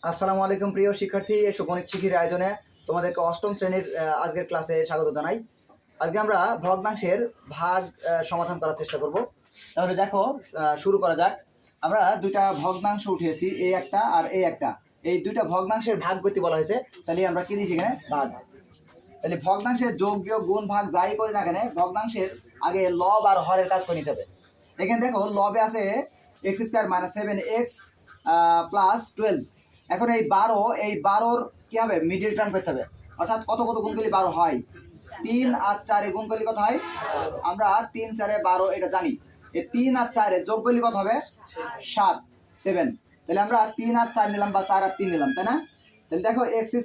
আসসালামু আলাইকুম প্রিয় শিক্ষার্থী, এসো গণিত শিখির আয়োজনে তোমাদেরকে অষ্টম শ্রেণীর আজকের ক্লাসে স্বাগত জানাই। আজকে আমরা ভগ্নাংশের ভাগ সমাধান করার চেষ্টা করব। তাহলে দেখো, শুরু করা যাক। আমরা দুইটা ভগ্নাংশ উঠিয়েছি, এই একটা আর এই একটা। এই দুইটা ভগ্নাংশের ভাগ করতে বলা হয়েছে, তাহলে আমরা কি দিয়েছি এখানে? ভাগ। তাহলে ভগ্নাংশের যোগ বিয়োগ গুণ ভাগ যাই করি না কেন, ভগ্নাংশের আগে লব আর হরের কাজ করে নিতে হবে। এখানে দেখো, লবে আছে x² - 7x + 12। এখন এই 12, এই 12-র কি হবে? মিডল টার্ম করতে হবে। অর্থাৎ কত কত গুণ করলে 12 হয়? 3 আর 4 গুণ করলে কত হয়? আমরা 3 4 12 এটা জানি। এই 3 আর 4 যোগ করলে কত হবে? 7। তাহলে আমরা 3 আর 4 নিলাম বা 4 আর 3 নিলাম, তাই না? তাহলে দেখো, x²,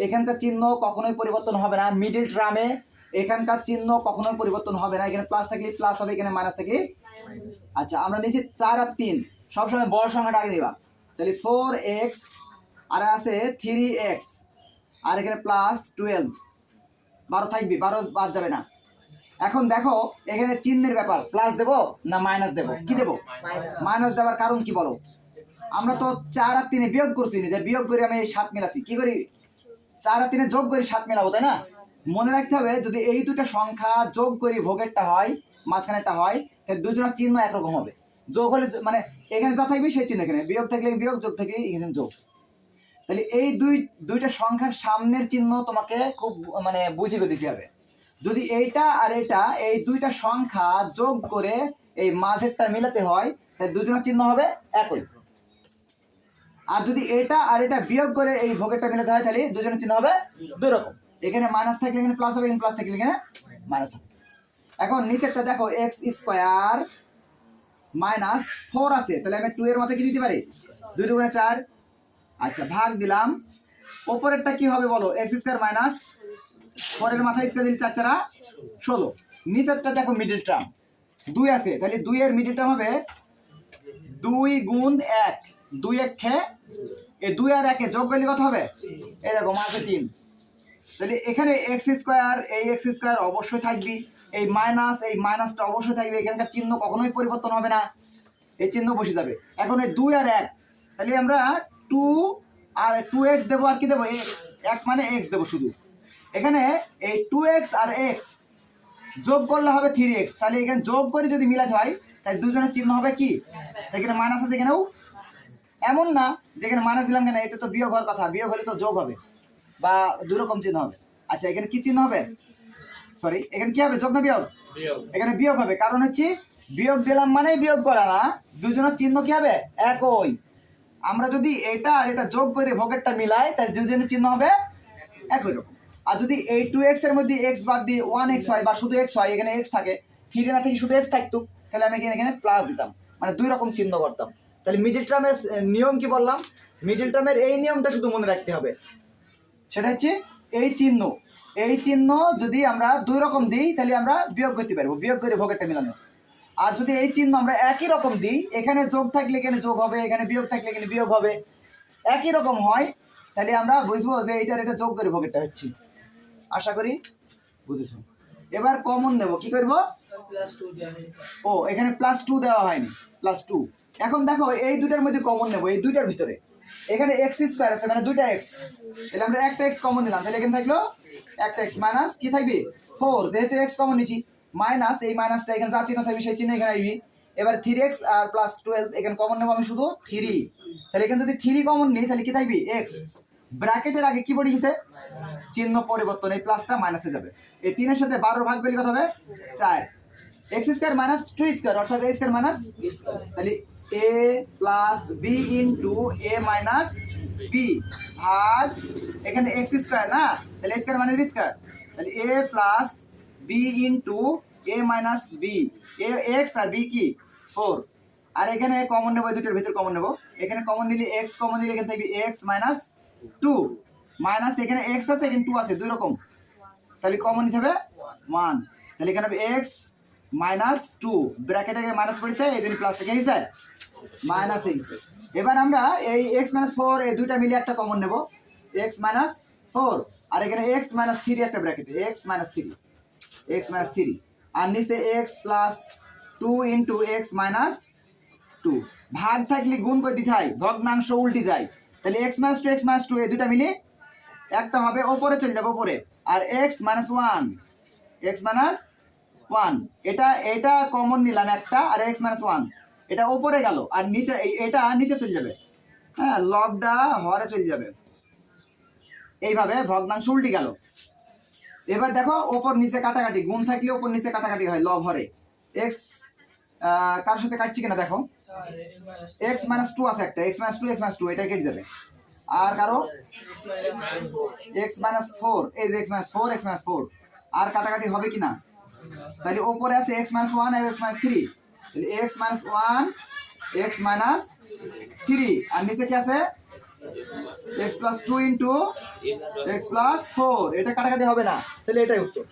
এখানকার চিহ্ন কখনোই পরিবর্তন হবে না। মিডল টার্মে এখানকার চিহ্ন কখনোই পরিবর্তন হবে না। এখানে প্লাস থাকলে প্লাস হবে, এখানে মাইনাস থাকলে। আচ্ছা, আমরা নিয়েছি 4 আর 3, সবসময় বড় সংখ্যাটা আগে দিবা। তাহলে 4x আর আছে 3x আর এখানে প্লাস 12, 12 থাকবে, 12 বাদ যাবে না। এখন দেখো, এখানে চিহ্নের ব্যাপার, প্লাস দেব না মাইনাস দেব? কি দেব? মাইনাস দেওয়ার কারণ কি বলো? আমরা তো 4 আর 3 বিয়োগ করছি, যে বিয়োগ করে আমি 7 মিলাচ্ছি। কি করি? 4 আর 3 যোগ করে 7 মেলাবো, তাই না? মনে রাখতে হবে, যদি এই দুটো সংখ্যা যোগ করি ভোগেরটা হয়, মাঝখানেরটা হয়, তাহলে দুজনের চিহ্ন একরকম হবে। যোগ হলে মানে এখানে যা থাকবে সেই চিহ্ন এখানে, বিয়োগ থাকলে বিয়োগ, যোগ থাকলে এখানে যোগ। তাহলে এই দুইটা সংখ্যার সামনের চিহ্ন তোমাকে খুব মানে বুঝে দিতে হবে। যদি এইটা আর এটা, এই দুইটা সংখ্যা যোগ করে এই মাঝেরটা মিলাতে হয়, তাহলে দুজনের চিহ্ন হবে একই। আর যদি এটা আর এটা বিয়োগ করে এই ভোগেরটা মিলাতে হয়, তাহলে দুজনের চিহ্ন হবে দুই রকম। এখানে মাইনাস থাকলে এখানে প্লাস হবে, এখানে প্লাস থাকলে এখানে মাইনাস হবে। এখন নিচেরটা দেখো, x² - 4 আছে, তাহলে আমি 2 এর মাথায় কি দিতে পারি? 2 2 4। আচ্ছা, ভাগ দিলাম। উপরেরটা কি হবে বলো? x² - 4 এর মাথায় স্কয়ার দিলে 4 4 16। নিচেরটা দেখো, মিডল টার্ম 2 আছে, তাহলে 2 এর মিডল টার্ম হবে 2 গুণ 1, 2 1 খে, এই 2 আর 1 যোগ করলে কত হবে? এই দেখো, মাঝে 3। তাহলে এখানে x², এই x² অবশ্যই থাকবে, এই মাইনাসটা অবশ্যই থাকবে। এখানকার চিহ্ন কখনোই পরিবর্তন হবে না, এই চিহ্ন বসে যাবে। এখন এই 2 আর 1, তাহলে আমরা 2 আর 2x দেবো, আর কি দেবো? x, 1 মানে x দেবো শুধু। এখানে এই 2x আর x যোগ করলে হবে 3x। তাহলে এখানে যোগ করে যদি মিলাতে হয়, তাহলে দুজনের চিহ্ন হবে কি? এখানে মাইনাস আছে, এখানেও। এমন না যেখানে মাইনাস দিলাম কেন, এটা তো বিয়োগ হওয়ার কথা, বিয়োগ হলে তো যোগ হবে বা দুই রকম চিহ্ন হবে। আচ্ছা, এখানে কি চিহ্ন হবে? সরি, এখানে কি হবে? যোগ না বিয়োগ? এখানে বিয়োগ হবে, কারণ হচ্ছে বিয়োগ দিলাম মানে বিয়োগ করা না, দুজনের চিহ্ন কি হবে? একই। আমরা যদি এটা আর এটা যোগ করে ভোগেরটা মিলাই, তাহলে দুজনের চিহ্ন হবে একই রকম। আর যদি এই 2x এর মধ্যে x বাদ দিয়ে 1x হয় বা শুধু x হয়, এখানে x থাকে, 3 না থেকে শুধু x থাকতো, তাহলে আমি এখানে প্লাস দিতাম, মানে দুই রকম চিহ্ন করতাম। তাহলে মিডল টার্মের নিয়ম কি বললাম? মিডল টার্মের এই নিয়মটা শুধু মনে রাখতে হবে। সেটা হচ্ছে এই চিহ্ন যদি আমরা দুই রকম দিই, তাহলে আমরা বিয়োগ করতে পারবো, বিয়োগ করে ভোগেরটা মিলানো। আর যদি এই চিহ্ন আমরা একই রকম দিই, এখানে যোগ থাকলে এখানে যোগ হবে, এখানে বিয়োগ থাকলে এখানে বিয়োগ হবে, একই রকম হয়, তাহলে আমরা বুঝবো যে এইটার এটা যোগ করে ভোগেরটা হচ্ছে। আশা করি বুঝেছো। এবার কমন দেব, কি করব? ও, এখানে +2 দেওয়া হয়নি, +2। এখন দেখো, এই দুটার মধ্যে কমন নেব, এই দুইটার ভিতরে এখানে x² আছে, মানে দুইটা x, তাহলে আমরা একটা x কমন নিলাম, তাহলে এখানে থাকলো একটা x মাইনাস কি থাকবে? 4। যেহেতু x কমন নিছি, মাইনাস এই মাইনাসটা এখানে যা চিহ্ন থাকবে সেই চিহ্ন এখানে আসবে। এবার 3x আর +12 এখানে কমন নেব আমি শুধু 3। তাহলে এখানে যদি 3 কমন নিই, তাহলে কি থাকবে? x। ব্র্যাকেটের আগে কি পড়ে গেছে? চিহ্ন পরিবর্তন, এই প্লাসটা মাইনাসে যাবে। এই 3 এর সাথে 12 ভাগ করলে কত হবে? 4। x² - 2² অর্থাৎ a² - তাহলে a + b * a - b ভাগ, এখানে x² না, তাহলে a² মানে b², তাহলে a + b * a - b, a x R b কি 4। আর এখানে কমন নেব, এই দুটোর ভিতর কমন নেব। এখানে কমন নিলে x কমন নিলে এখানে থাকবে x - 2 মাইনাস, এখানে x আছে এখানে 2 আছে, দুই রকম, তাহলে কমন নিতে হবে 1। তাহলে এখানে হবে x - 2, ব্র্যাকেটে মাইনাস পড়েছে, এই জন্য প্লাস লিখে গেছে, মাইনাস x। এবার আমরা এই x - 4 এই দুইটা মিলে একটা কমন নেব, x - 4, আর এখানে x - 3 একটা ব্র্যাকেটে, x - 3, x - 3, আর নিচে x + 2 * x - 2। ভাগ থাকলে গুণ করে দিতে হয়, ভগ্নাংশ উল্টে যায়। তাহলে x মাইনাস টু এই দুটা মিলে একটা হবে ওপরে চলে যাবে ওপরে, আর x মাইনাস ওয়ান এটা কমন নিলাম একটা, আর x মাইনাস ওয়ান এটা ওপরে গেল, আর নিচে এটা নিচে চলে যাবে, হ্যাঁ লগটা হরে চলে যাবে, এইভাবে ভগ্নাংশ উল্টে গেল। এবার দেখো ওপর নিচে কাটাকাটি, গুণ থাকলে ওপর নিচে কাটাকাটি হয় লব হরে। x কার সাথে কাটছি কিনা দেখো, x মাইনাস টু আছে একটা, x মাইনাস টু এটা কেটে যাবে, আর কারো x মাইনাস ফোর, এই যে x মাইনাস ফোর আর কাটাকাটি হবে কিনা, তাহলে ওপরে আছে x মাইনাস ওয়ান আর x মাইনাস থ্রি, তাহলে x minus one x minus three, আর নিচে কি আছে x plus two into x plus four, এটা কাটাকাটি হবে না, তাহলে এটাই উত্তর।